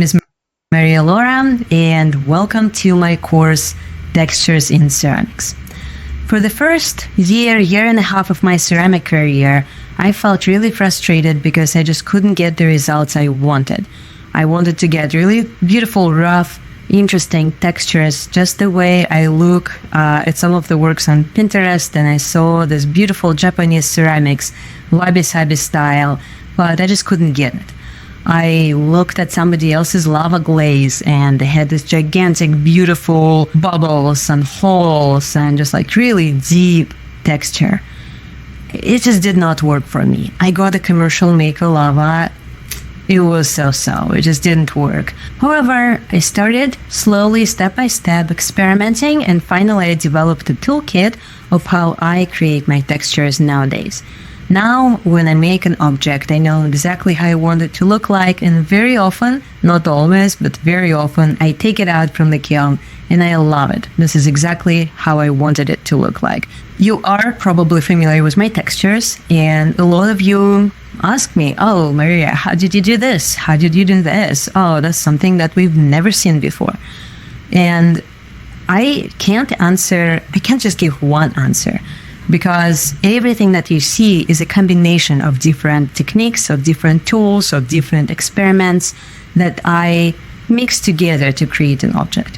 is Maria Laura, and welcome to my course, Textures in Ceramics. For the first year and a half of my ceramic career, I felt really frustrated because I just couldn't get the results I wanted. I wanted to get really beautiful, rough, interesting textures, just the way I look at some of the works on Pinterest, and I saw this beautiful Japanese ceramics, wabi-sabi style, but I just couldn't get it. I looked at somebody else's lava glaze and they had this gigantic, beautiful bubbles and holes and just like really deep texture. It just did not work for me. I got a commercial maker lava. It was so-so. It just didn't work. However, I started slowly, step by step, experimenting, and finally I developed a toolkit of how I create my textures nowadays. Now, when I make an object, I know exactly how I want it to look like, and very often, not always, but very often, I take it out from the kiln and I love it. This is exactly how I wanted it to look like. You are probably familiar with my textures, and a lot of you ask me, oh, Maria, how did you do this? How did you do this? Oh, that's something that we've never seen before. And I can't just give one answer. Because everything that you see is a combination of different techniques, of different tools, of different experiments that I mix together to create an object.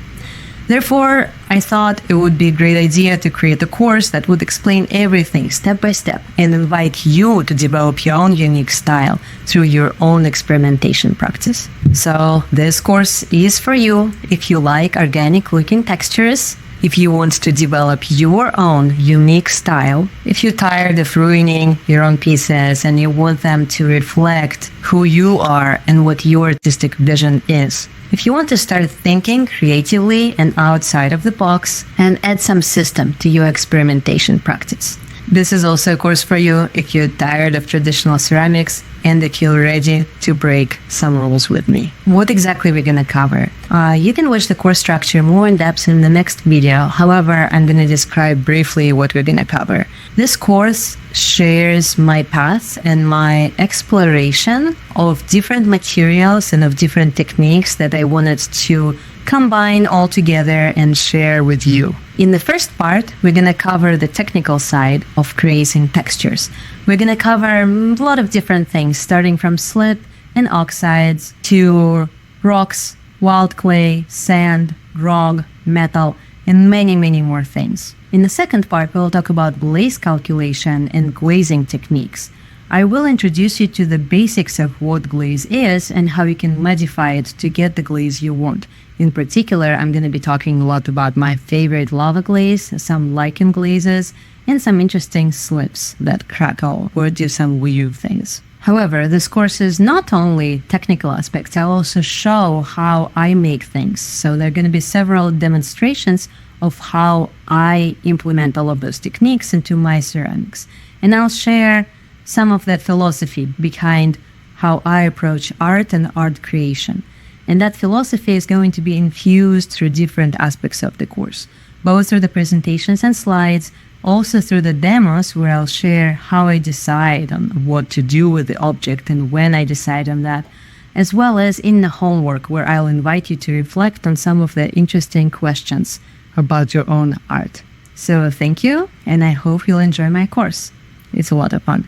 Therefore, I thought it would be a great idea to create a course that would explain everything step by step and invite you to develop your own unique style through your own experimentation practice. So this course is for you if you like organic looking textures, if you want to develop your own unique style, if you're tired of ruining your own pieces and you want them to reflect who you are and what your artistic vision is, if you want to start thinking creatively and outside of the box and add some system to your experimentation practice. This is also a course for you if you're tired of traditional ceramics and if you're ready to break some rules with me. What exactly we're going to cover? You can watch the course structure more in depth in the next video. However, I'm going to describe briefly what we're going to cover. This course shares my path and my exploration of different materials and of different techniques that I wanted to combine all together and share with you. In the first part, we're going to cover the technical side of creating textures. We're going to cover a lot of different things, starting from slip and oxides to rocks, wild clay, sand, rock, metal, and many, many more things. In the second part, we'll talk about glaze calculation and glazing techniques. I will introduce you to the basics of what glaze is and how you can modify it to get the glaze you want. In particular, I'm going to be talking a lot about my favorite lava glaze, some lichen glazes, and some interesting slips that crackle or do some weird things. However, this course is not only technical aspects, I'll also show how I make things. So there are going to be several demonstrations of how I implement all of those techniques into my ceramics. And I'll share some of that philosophy behind how I approach art and art creation. And that philosophy is going to be infused through different aspects of the course, both through the presentations and slides, also through the demos where I'll share how I decide on what to do with the object and when I decide on that, as well as in the homework where I'll invite you to reflect on some of the interesting questions about your own art. So thank you, and I hope you'll enjoy my course. It's a lot of fun.